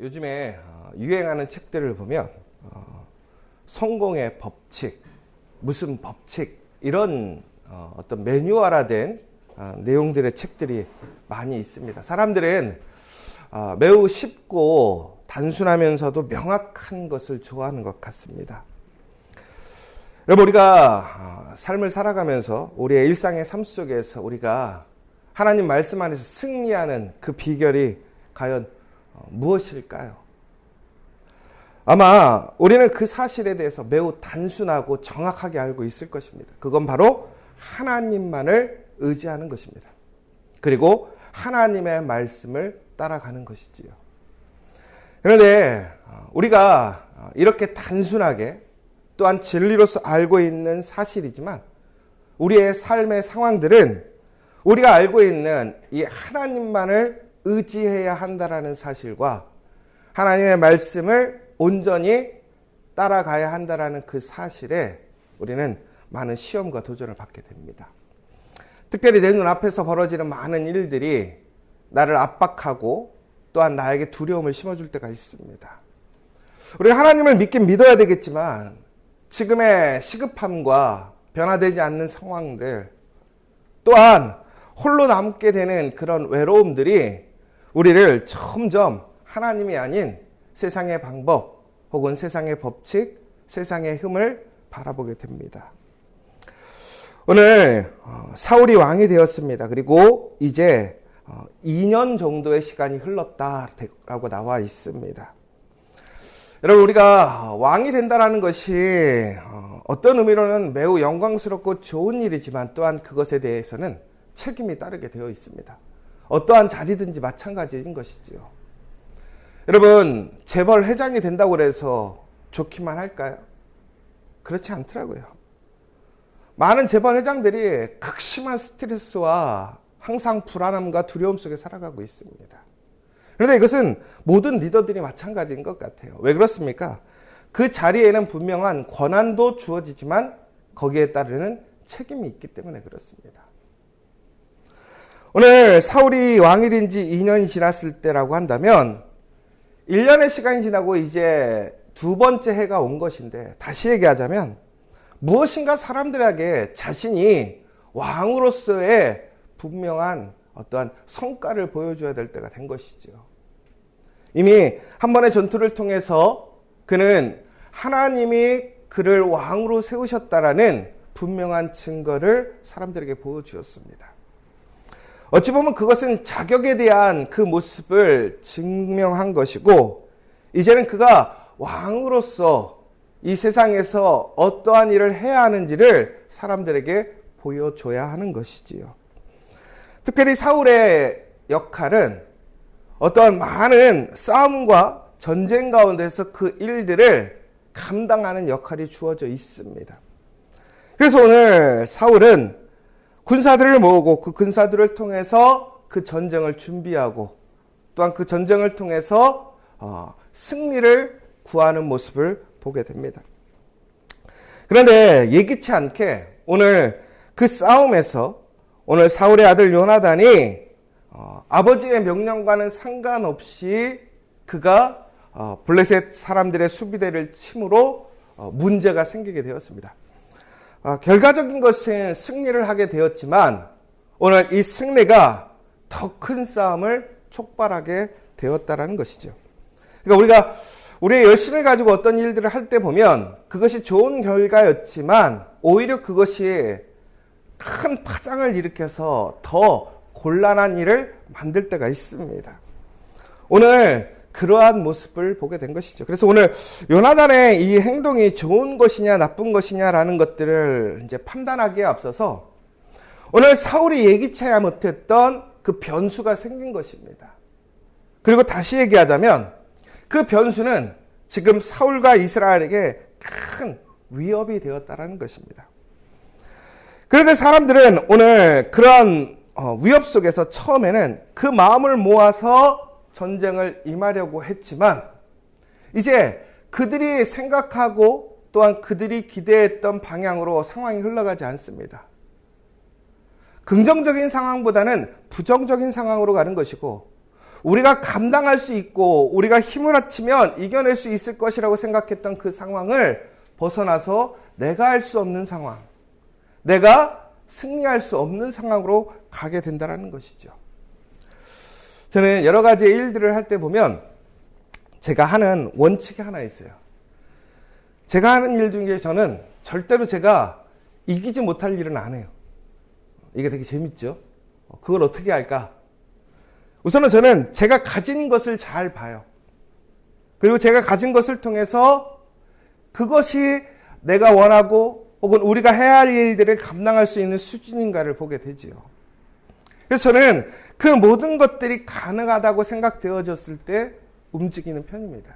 요즘에 유행하는 책들을 보면 성공의 법칙, 무슨 법칙 이런 어떤 매뉴얼화된 내용들의 책들이 많이 있습니다. 사람들은 매우 쉽고 단순하면서도 명확한 것을 좋아하는 것 같습니다. 여러분, 우리가 삶을 살아가면서 우리의 일상의 삶 속에서 우리가 하나님 말씀 안에서 승리하는 그 비결이 과연 무엇일까요? 아마 우리는 그 사실에 대해서 매우 단순하고 정확하게 알고 있을 것입니다. 그건 바로 하나님만을 의지하는 것입니다. 그리고 하나님의 말씀을 따라가는 것이지요. 그런데 우리가 이렇게 단순하게 또한 진리로서 알고 있는 사실이지만 우리의 삶의 상황들은 우리가 알고 있는 이 하나님만을 의지해야 한다라는 사실과 하나님의 말씀을 온전히 따라가야 한다라는 그 사실에 우리는 많은 시험과 도전을 받게 됩니다. 특별히 내 눈앞에서 벌어지는 많은 일들이 나를 압박하고 또한 나에게 두려움을 심어줄 때가 있습니다. 우리가 하나님을 믿긴 믿어야 되겠지만 지금의 시급함과 변화되지 않는 상황들 또한 홀로 남게 되는 그런 외로움들이 우리를 점점 하나님이 아닌 세상의 방법 혹은 세상의 법칙, 세상의 흠을 바라보게 됩니다. 오늘 사울이 왕이 되었습니다. 그리고 이제 2년 정도의 시간이 흘렀다라고 나와 있습니다. 여러분, 우리가 왕이 된다는 것이 어떤 의미로는 매우 영광스럽고 좋은 일이지만 또한 그것에 대해서는 책임이 따르게 되어 있습니다. 어떠한 자리든지 마찬가지인 것이지요. 여러분, 재벌 회장이 된다고 해서 좋기만 할까요? 그렇지 않더라고요. 많은 재벌 회장들이 극심한 스트레스와 항상 불안함과 두려움 속에 살아가고 있습니다. 그런데 이것은 모든 리더들이 마찬가지인 것 같아요. 왜 그렇습니까? 그 자리에는 분명한 권한도 주어지지만 거기에 따르는 책임이 있기 때문에 그렇습니다. 오늘 사울이 왕이 된 지 2년이 지났을 때라고 한다면 1년의 시간이 지나고 이제 두 번째 해가 온 것인데 다시 얘기하자면 무엇인가 사람들에게 자신이 왕으로서의 분명한 어떠한 성과를 보여줘야 될 때가 된 것이죠. 이미 한 번의 전투를 통해서 그는 하나님이 그를 왕으로 세우셨다라는 분명한 증거를 사람들에게 보여주었습니다. 어찌 보면 그것은 자격에 대한 그 모습을 증명한 것이고 이제는 그가 왕으로서 이 세상에서 어떠한 일을 해야 하는지를 사람들에게 보여줘야 하는 것이지요. 특별히 사울의 역할은 어떠한 많은 싸움과 전쟁 가운데서 그 일들을 감당하는 역할이 주어져 있습니다. 그래서 오늘 사울은 군사들을 모으고 그 군사들을 통해서 그 전쟁을 준비하고 또한 그 전쟁을 통해서 승리를 구하는 모습을 보게 됩니다. 그런데 예기치 않게 오늘 그 싸움에서 오늘 사울의 아들 요나단이 아버지의 명령과는 상관없이 그가 블레셋 사람들의 수비대를 침으로 문제가 생기게 되었습니다. 결과적인 것은 승리를 하게 되었지만 오늘 이 승리가 더 큰 싸움을 촉발하게 되었다라는 것이죠. 그러니까 우리의 열심을 가지고 어떤 일들을 할 때 보면 그것이 좋은 결과였지만 오히려 그것이 큰 파장을 일으켜서 더 곤란한 일을 만들 때가 있습니다. 오늘 그러한 모습을 보게 된 것이죠. 그래서 오늘 요나단의 이 행동이 좋은 것이냐 나쁜 것이냐라는 것들을 이제 판단하기에 앞서서 오늘 사울이 예기치 못했던 그 변수가 생긴 것입니다. 그리고 다시 얘기하자면 그 변수는 지금 사울과 이스라엘에게 큰 위협이 되었다는 것입니다. 그런데 사람들은 오늘 그러한 위협 속에서 처음에는 그 마음을 모아서 전쟁을 임하려고 했지만 이제 그들이 생각하고 또한 그들이 기대했던 방향으로 상황이 흘러가지 않습니다. 긍정적인 상황보다는 부정적인 상황으로 가는 것이고 우리가 감당할 수 있고 우리가 힘을 합치면 이겨낼 수 있을 것이라고 생각했던 그 상황을 벗어나서 내가 할 수 없는 상황, 내가 승리할 수 없는 상황으로 가게 된다는 것이죠. 저는 여러 가지 일들을 할 때 보면 제가 하는 원칙이 하나 있어요. 제가 하는 일 중에 저는 절대로 제가 이기지 못할 일은 안 해요. 이게 되게 재밌죠? 그걸 어떻게 할까? 우선은 저는 제가 가진 것을 잘 봐요. 그리고 제가 가진 것을 통해서 그것이 내가 원하고 혹은 우리가 해야 할 일들을 감당할 수 있는 수준인가를 보게 되지요. 그래서 저는 그 모든 것들이 가능하다고 생각되어졌을 때 움직이는 편입니다.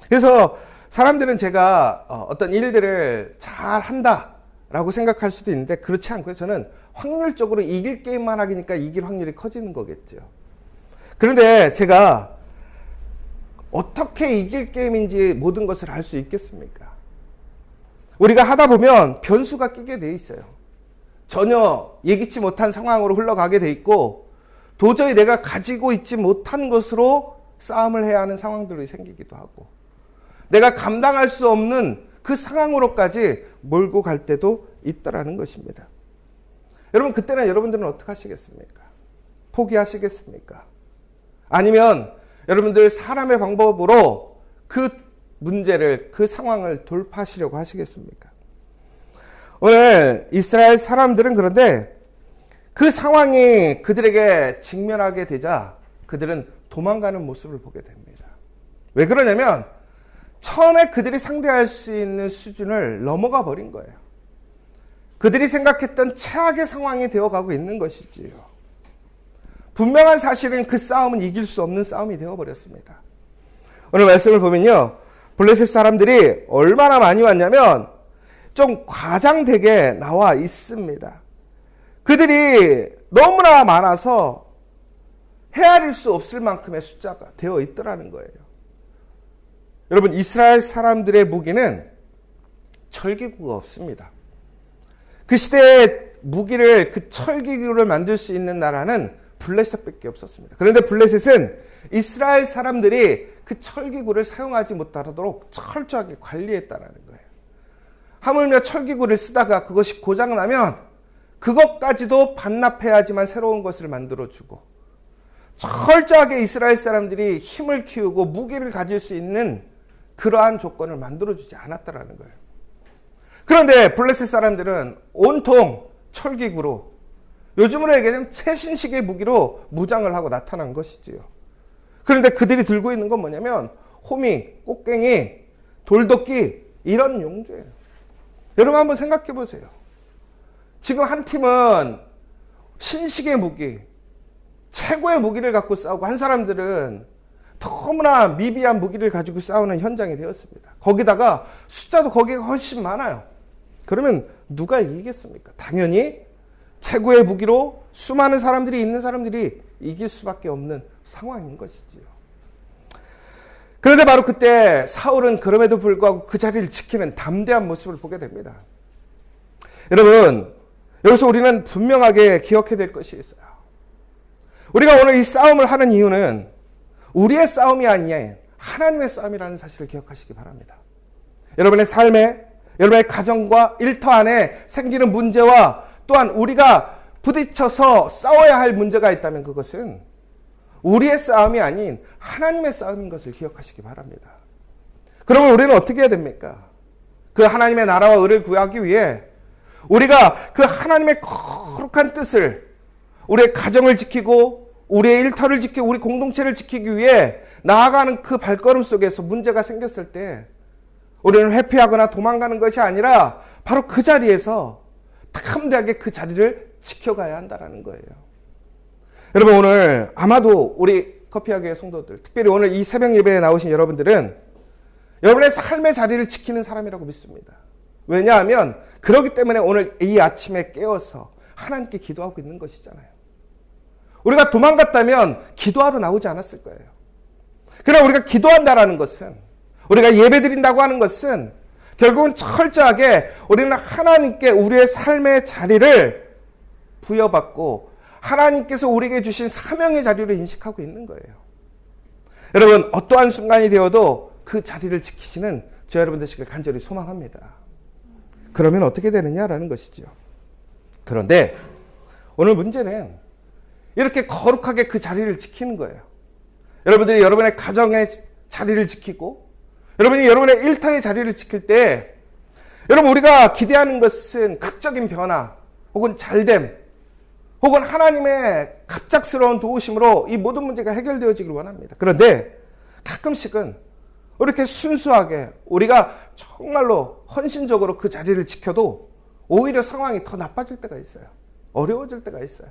그래서 사람들은 제가 어떤 일들을 잘 한다라고 생각할 수도 있는데 그렇지 않고요. 저는 확률적으로 이길 게임만 하니까 이길 확률이 커지는 거겠죠. 그런데 제가 어떻게 이길 게임인지 모든 것을 알 수 있겠습니까? 우리가 하다 보면 변수가 끼게 돼 있어요. 전혀 예기치 못한 상황으로 흘러가게 돼 있고 도저히 내가 가지고 있지 못한 것으로 싸움을 해야 하는 상황들이 생기기도 하고 내가 감당할 수 없는 그 상황으로까지 몰고 갈 때도 있다라는 것입니다. 여러분 그때는 여러분들은 어떻게 하시겠습니까? 포기하시겠습니까? 아니면 여러분들 사람의 방법으로 그 문제를 그 상황을 돌파하시려고 하시겠습니까? 오늘 이스라엘 사람들은 그런데 그 상황이 그들에게 직면하게 되자 그들은 도망가는 모습을 보게 됩니다. 왜 그러냐면 처음에 그들이 상대할 수 있는 수준을 넘어가 버린 거예요. 그들이 생각했던 최악의 상황이 되어가고 있는 것이지요. 분명한 사실은 그 싸움은 이길 수 없는 싸움이 되어버렸습니다. 오늘 말씀을 보면요. 블레셋 사람들이 얼마나 많이 왔냐면 좀 과장되게 나와 있습니다. 그들이 너무나 많아서 헤아릴 수 없을 만큼의 숫자가 되어 있더라는 거예요. 여러분 이스라엘 사람들의 무기는 철기구가 없습니다. 그 시대에 무기를 그 철기구를 만들 수 있는 나라는 블레셋밖에 없었습니다. 그런데 블레셋은 이스라엘 사람들이 그 철기구를 사용하지 못하도록 철저하게 관리했다는 거예요. 하물며 철기구를 쓰다가 그것이 고장나면 그것까지도 반납해야지만 새로운 것을 만들어주고 철저하게 이스라엘 사람들이 힘을 키우고 무기를 가질 수 있는 그러한 조건을 만들어주지 않았다는 거예요. 그런데 블레셋 사람들은 온통 철기구로 요즘으로 얘기하면 최신식의 무기로 무장을 하고 나타난 것이지요. 그런데 그들이 들고 있는 건 뭐냐면 호미, 꽃갱이, 돌도끼 이런 용주예요. 여러분 한번 생각해 보세요. 지금 한 팀은 신식의 무기, 최고의 무기를 갖고 싸우고 한 사람들은 너무나 미비한 무기를 가지고 싸우는 현장이 되었습니다. 거기다가 숫자도 거기가 훨씬 많아요. 그러면 누가 이기겠습니까? 당연히 최고의 무기로 수많은 사람들이 있는 사람들이 이길 수밖에 없는 상황인 것이지요. 그런데 바로 그때 사울은 그럼에도 불구하고 그 자리를 지키는 담대한 모습을 보게 됩니다. 여러분, 여기서 우리는 분명하게 기억해야 될 것이 있어요. 우리가 오늘 이 싸움을 하는 이유는 우리의 싸움이 아니라 하나님의 싸움이라는 사실을 기억하시기 바랍니다. 여러분의 삶에, 여러분의 가정과 일터 안에 생기는 문제와 또한 우리가 부딪혀서 싸워야 할 문제가 있다면 그것은 우리의 싸움이 아닌 하나님의 싸움인 것을 기억하시기 바랍니다. 그러면 우리는 어떻게 해야 됩니까? 그 하나님의 나라와 의를 구하기 위해 우리가 그 하나님의 거룩한 뜻을 우리의 가정을 지키고 우리의 일터를 지키고 우리 공동체를 지키기 위해 나아가는 그 발걸음 속에서 문제가 생겼을 때 우리는 회피하거나 도망가는 것이 아니라 바로 그 자리에서 담대하게 그 자리를 지켜가야 한다는 거예요. 여러분 오늘 아마도 우리 커피하교의 성도들, 특별히 오늘 이 새벽 예배에 나오신 여러분들은 여러분의 삶의 자리를 지키는 사람이라고 믿습니다. 왜냐하면 그렇기 때문에 오늘 이 아침에 깨어서 하나님께 기도하고 있는 것이잖아요. 우리가 도망갔다면 기도하러 나오지 않았을 거예요. 그러나 우리가 기도한다라는 것은, 우리가 예배드린다고 하는 것은 결국은 철저하게 우리는 하나님께 우리의 삶의 자리를 부여받고 하나님께서 우리에게 주신 사명의 자리를 인식하고 있는 거예요. 여러분, 어떠한 순간이 되어도 그 자리를 지키시는 저 여러분 되시길 간절히 소망합니다. 그러면 어떻게 되느냐라는 것이죠. 그런데 오늘 문제는 이렇게 거룩하게 그 자리를 지키는 거예요. 여러분들이 여러분의 가정의 자리를 지키고 여러분이 여러분의 일터의 자리를 지킬 때 여러분, 우리가 기대하는 것은 극적인 변화 혹은 잘됨 혹은 하나님의 갑작스러운 도우심으로 이 모든 문제가 해결되어지길 원합니다. 그런데 가끔씩은 이렇게 순수하게 우리가 정말로 헌신적으로 그 자리를 지켜도 오히려 상황이 더 나빠질 때가 있어요. 어려워질 때가 있어요.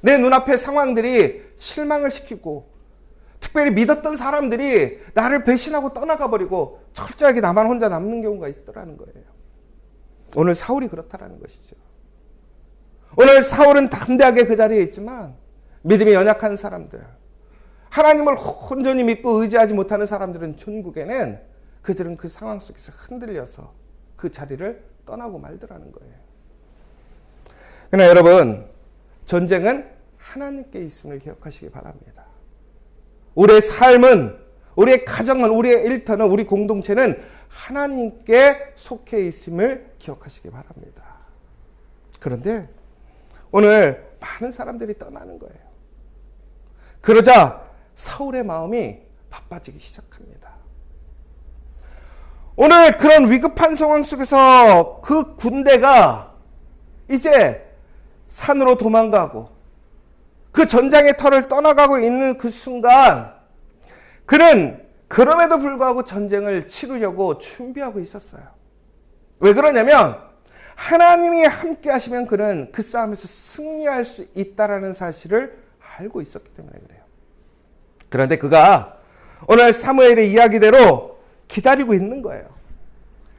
내 눈앞의 상황들이 실망을 시키고 특별히 믿었던 사람들이 나를 배신하고 떠나가 버리고 철저하게 나만 혼자 남는 경우가 있더라는 거예요. 오늘 사울이 그렇다라는 것이죠. 오늘 사울은 담대하게 그 자리에 있지만 믿음이 연약한 사람들, 하나님을 온전히 믿고 의지하지 못하는 사람들은 전국에는 그들은 그 상황 속에서 흔들려서 그 자리를 떠나고 말더라는 거예요. 그러나 여러분, 전쟁은 하나님께 있음을 기억하시기 바랍니다. 우리의 삶은, 우리의 가정은, 우리의 일터는, 우리 공동체는 하나님께 속해 있음을 기억하시기 바랍니다. 그런데 오늘 많은 사람들이 떠나는 거예요. 그러자 사울의 마음이 바빠지기 시작합니다. 오늘 그런 위급한 상황 속에서 그 군대가 이제 산으로 도망가고 그 전장의 터를 떠나가고 있는 그 순간 그는 그럼에도 불구하고 전쟁을 치르려고 준비하고 있었어요. 왜 그러냐면 하나님이 함께 하시면 그는 그 싸움에서 승리할 수 있다라는 사실을 알고 있었기 때문에 그래요. 그런데 그가 오늘 사무엘의 이야기대로 기다리고 있는 거예요.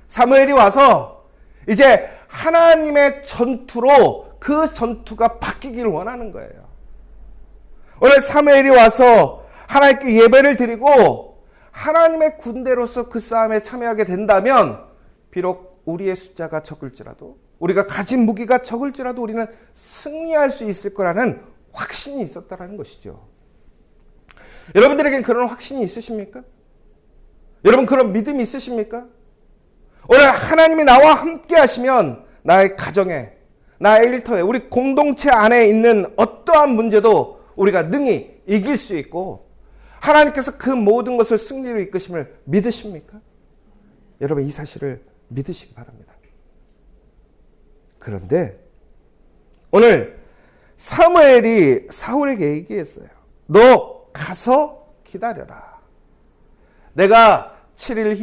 사무엘이 와서 이제 하나님의 전투로 그 전투가 바뀌기를 원하는 거예요. 오늘 사무엘이 와서 하나님께 예배를 드리고 하나님의 군대로서 그 싸움에 참여하게 된다면 비록 우리의 숫자가 적을지라도 우리가 가진 무기가 적을지라도 우리는 승리할 수 있을 거라는 확신이 있었다는 것이죠. 여러분들에겐 그런 확신이 있으십니까? 여러분 그런 믿음이 있으십니까? 오늘 하나님이 나와 함께 하시면 나의 가정에, 나의 일터에, 우리 공동체 안에 있는 어떠한 문제도 우리가 능히 이길 수 있고 하나님께서 그 모든 것을 승리로 이끄심을 믿으십니까? 여러분 이 사실을 믿으시기 바랍니다. 그런데 오늘 사무엘이 사울에게 얘기했어요. 너 가서 기다려라. 내가 7일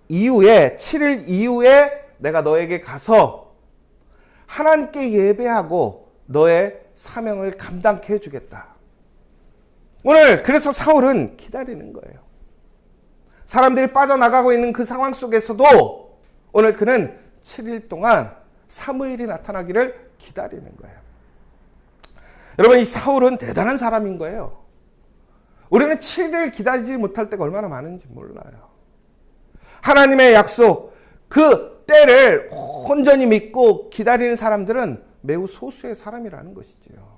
이후에 7일 이후에 내가 너에게 가서 하나님께 예배하고 너의 사명을 감당케 해주겠다. 오늘 그래서 사울은 기다리는 거예요. 사람들이 빠져나가고 있는 그 상황 속에서도 오늘 그는 7일 동안 사무엘이 나타나기를 기다리는 거예요. 여러분 이 사울은 대단한 사람인 거예요. 우리는 7일 기다리지 못할 때가 얼마나 많은지 몰라요. 하나님의 약속, 그 때를 온전히 믿고 기다리는 사람들은 매우 소수의 사람이라는 것이지요.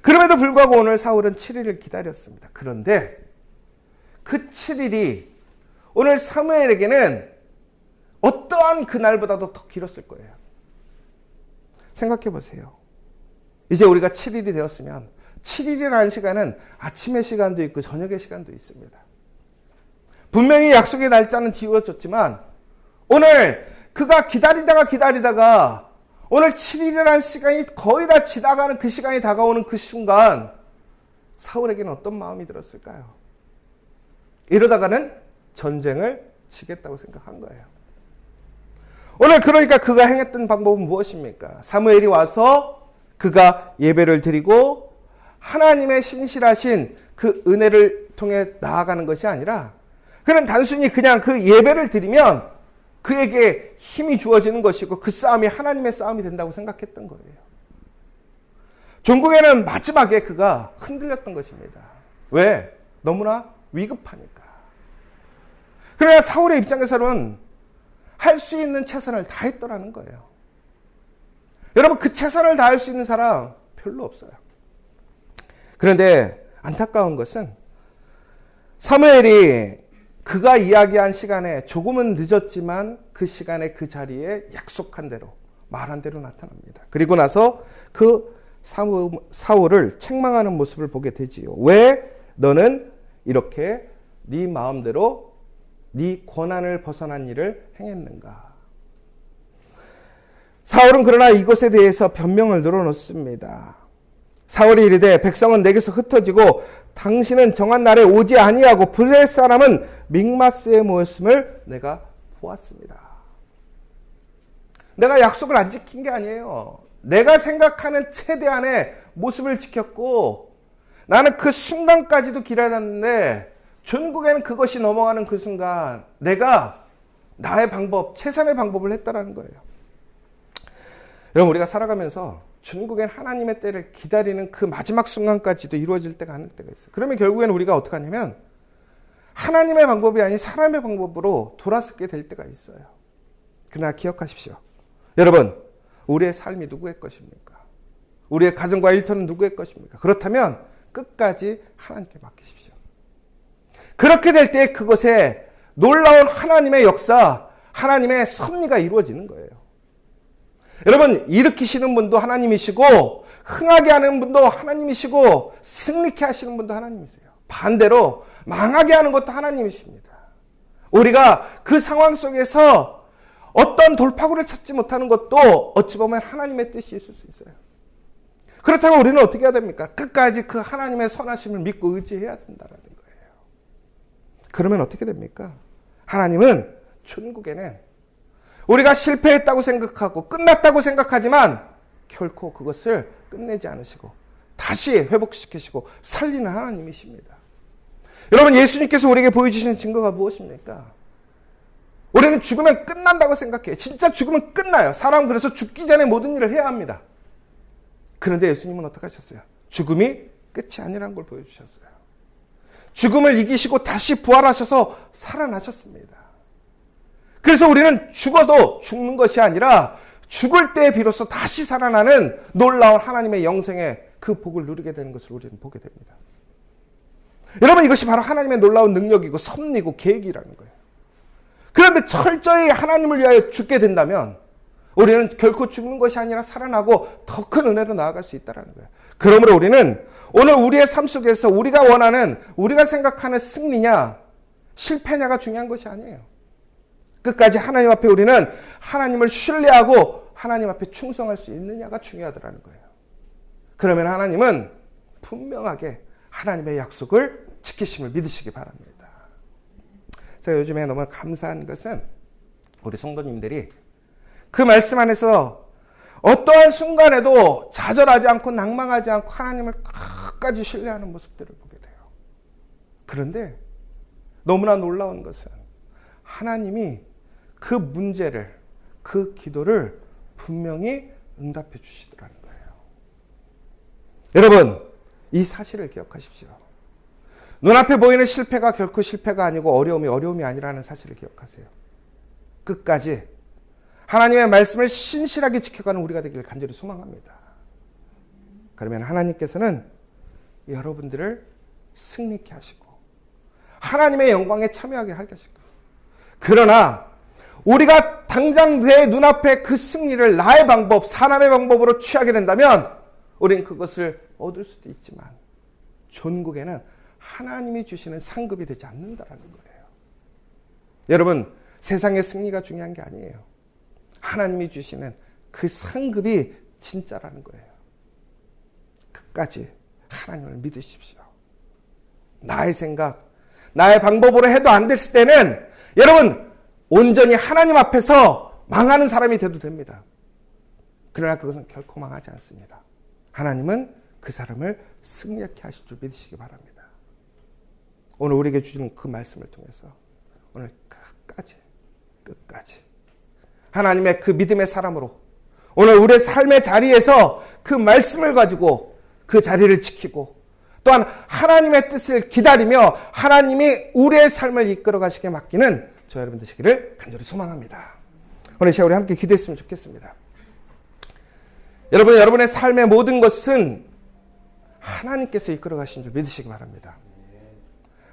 그럼에도 불구하고 오늘 사울은 7일을 기다렸습니다. 그런데 그 7일이 오늘 사무엘에게는 어떠한 그날보다도 더 길었을 거예요. 생각해 보세요. 이제 우리가 7일이 되었으면 7일이라는 시간은 아침의 시간도 있고 저녁의 시간도 있습니다. 분명히 약속의 날짜는 지워졌지만 오늘 그가 기다리다가 오늘 7일이라는 시간이 거의 다 지나가는 그 시간이 다가오는 그 순간 사울에게는 어떤 마음이 들었을까요? 이러다가는 전쟁을 치겠다고 생각한 거예요. 오늘 그러니까 그가 행했던 방법은 무엇입니까? 사무엘이 와서 그가 예배를 드리고 하나님의 신실하신 그 은혜를 통해 나아가는 것이 아니라 그는 단순히 그냥 그 예배를 드리면 그에게 힘이 주어지는 것이고 그 싸움이 하나님의 싸움이 된다고 생각했던 거예요. 종국에는 마지막에 그가 흔들렸던 것입니다. 왜? 너무나 위급하니까. 그러나 사울의 입장에서는 할 수 있는 최선을 다했더라는 거예요. 여러분 그 최선을 다할 수 있는 사람 별로 없어요. 그런데 안타까운 것은 사무엘이 그가 이야기한 시간에 조금은 늦었지만 그 시간에 그 자리에 약속한 대로 말한 대로 나타납니다. 그리고 나서 그 사울을 책망하는 모습을 보게 되지요. 왜 너는 이렇게 네 마음대로 네 권한을 벗어난 일을 행했는가? 사울은 그러나 이것에 대해서 변명을 늘어놓습니다. 사울이 이르되 백성은 내게서 흩어지고 당신은 정한 날에 오지 아니하고 블레셋 사람은 믹마스에 모였음을 내가 보았습니다. 내가 약속을 안 지킨 게 아니에요. 내가 생각하는 최대한의 모습을 지켰고 나는 그 순간까지도 기다렸는데 전국에는 그것이 넘어가는 그 순간 내가 나의 방법, 최선의 방법을 했다라는 거예요. 여러분 우리가 살아가면서 전국엔 하나님의 때를 기다리는 그 마지막 순간까지도 이루어질 때가 아닐 때가 있어요. 그러면 결국에는 우리가 어떻게 하냐면 하나님의 방법이 아닌 사람의 방법으로 돌아서게 될 때가 있어요. 그러나 기억하십시오. 여러분 우리의 삶이 누구의 것입니까? 우리의 가정과 일터는 누구의 것입니까? 그렇다면 끝까지 하나님께 맡기십시오. 그렇게 될 때 그것에 놀라운 하나님의 역사, 하나님의 섭리가 이루어지는 거예요. 여러분 일으키시는 분도 하나님이시고 흥하게 하는 분도 하나님이시고 승리케 하시는 분도 하나님이세요. 반대로 망하게 하는 것도 하나님이십니다. 우리가 그 상황 속에서 어떤 돌파구를 찾지 못하는 것도 어찌 보면 하나님의 뜻이 있을 수 있어요. 그렇다면 우리는 어떻게 해야 됩니까? 끝까지 그 하나님의 선하심을 믿고 의지해야 된다는 거예요. 그러면 어떻게 됩니까? 하나님은 천국에는 우리가 실패했다고 생각하고 끝났다고 생각하지만 결코 그것을 끝내지 않으시고 다시 회복시키시고 살리는 하나님이십니다. 여러분 예수님께서 우리에게 보여주시는 증거가 무엇입니까? 우리는 죽으면 끝난다고 생각해요. 진짜 죽으면 끝나요. 사람은 그래서 죽기 전에 모든 일을 해야 합니다. 그런데 예수님은 어떻게 하셨어요? 죽음이 끝이 아니라는 걸 보여주셨어요. 죽음을 이기시고 다시 부활하셔서 살아나셨습니다. 그래서 우리는 죽어도 죽는 것이 아니라 죽을 때 비로소 다시 살아나는 놀라운 하나님의 영생의 그 복을 누리게 되는 것을 우리는 보게 됩니다. 여러분 이것이 바로 하나님의 놀라운 능력이고 섭리고 계획이라는 거예요. 그런데 철저히 하나님을 위하여 죽게 된다면 우리는 결코 죽는 것이 아니라 살아나고 더 큰 은혜로 나아갈 수 있다는 거예요. 그러므로 우리는 오늘 우리의 삶 속에서 우리가 원하는, 우리가 생각하는 승리냐 실패냐가 중요한 것이 아니에요. 끝까지 하나님 앞에 우리는 하나님을 신뢰하고 하나님 앞에 충성할 수 있느냐가 중요하다는 거예요. 그러면 하나님은 분명하게 하나님의 약속을 지키심을 믿으시기 바랍니다. 제가 요즘에 너무 감사한 것은 우리 성도님들이 그 말씀 안에서 어떠한 순간에도 좌절하지 않고 낭망하지 않고 하나님을 끝까지 신뢰하는 모습들을 보게 돼요. 그런데 너무나 놀라운 것은 하나님이 그 문제를, 그 기도를 분명히 응답해 주시더라는 거예요. 여러분, 이 사실을 기억하십시오. 눈앞에 보이는 실패가 결코 실패가 아니고 어려움이 아니라는 사실을 기억하세요. 끝까지 하나님의 말씀을 신실하게 지켜가는 우리가 되기를 간절히 소망합니다. 그러면 하나님께서는 여러분들을 승리케 하시고 하나님의 영광에 참여하게 하시고, 그러나 우리가 당장 내 눈앞에 그 승리를 나의 방법, 사람의 방법으로 취하게 된다면 우리는 그것을 얻을 수도 있지만 전국에는 하나님이 주시는 상급이 되지 않는다라는 거예요. 여러분, 세상의 승리가 중요한 게 아니에요. 하나님이 주시는 그 상급이 진짜라는 거예요. 끝까지 하나님을 믿으십시오. 나의 생각, 나의 방법으로 해도 안 됐을 때는 여러분 온전히 하나님 앞에서 망하는 사람이 돼도 됩니다. 그러나 그것은 결코 망하지 않습니다. 하나님은 그 사람을 승리하게 하실 줄 믿으시기 바랍니다. 오늘 우리에게 주신 그 말씀을 통해서 오늘 끝까지 하나님의 그 믿음의 사람으로 오늘 우리의 삶의 자리에서 그 말씀을 가지고 그 자리를 지키고 또한 하나님의 뜻을 기다리며 하나님이 우리의 삶을 이끌어 가시게 맡기는 저 여러분 되시기를 간절히 소망합니다. 오늘 시간 우리 함께 기도했으면 좋겠습니다. 여러분, 여러분의 삶의 모든 것은 하나님께서 이끌어 가신 줄 믿으시기 바랍니다.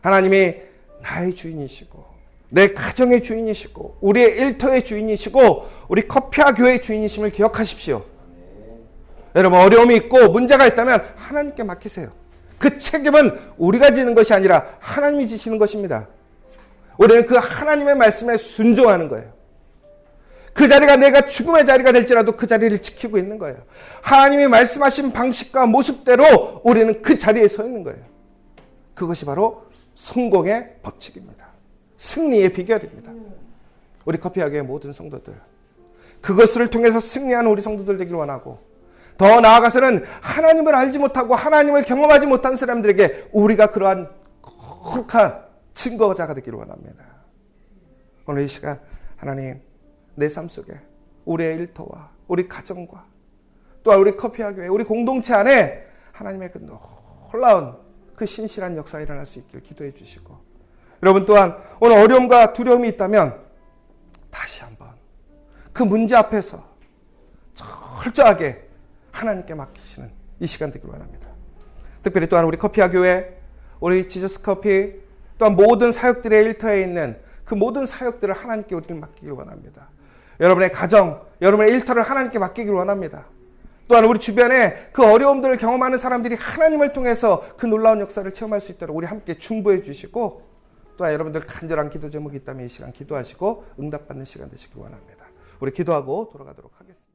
하나님이 나의 주인이시고 내 가정의 주인이시고 우리의 일터의 주인이시고 우리 커피와 교회의 주인이심을 기억하십시오. 여러분 어려움이 있고 문제가 있다면 하나님께 맡기세요. 그 책임은 우리가 지는 것이 아니라 하나님이 지시는 것입니다. 우리는 그 하나님의 말씀에 순종하는 거예요. 그 자리가 내가 죽음의 자리가 될지라도 그 자리를 지키고 있는 거예요. 하나님이 말씀하신 방식과 모습대로 우리는 그 자리에 서 있는 거예요. 그것이 바로 성공의 법칙입니다. 승리의 비결입니다. 우리 커피하교의 모든 성도들, 그것을 통해서 승리하는 우리 성도들 되기를 원하고, 더 나아가서는 하나님을 알지 못하고 하나님을 경험하지 못한 사람들에게 우리가 그러한 거룩한 증거자가 되기를 원합니다. 오늘 이 시간 하나님, 내 삶 속에 우리의 일터와 우리 가정과 또한 우리 커피하교회 우리 공동체 안에 하나님의 그 놀라운 그 신실한 역사가 일어날 수 있기를 기도해 주시고, 여러분 또한 오늘 어려움과 두려움이 있다면 다시 한번 그 문제 앞에서 철저하게 하나님께 맡기시는 이 시간 되기를 원합니다. 특별히 또한 우리 커피하교회, 우리 지저스 커피, 또한 모든 사역들의 일터에 있는 그 모든 사역들을 하나님께 우리를 맡기기를 원합니다. 여러분의 가정, 여러분의 일터를 하나님께 맡기기를 원합니다. 또한 우리 주변에 그 어려움들을 경험하는 사람들이 하나님을 통해서 그 놀라운 역사를 체험할 수 있도록 우리 함께 중보해 주시고, 또한 여러분들 간절한 기도 제목이 있다면 이 시간 기도하시고 응답받는 시간 되시길 원합니다. 우리 기도하고 돌아가도록 하겠습니다.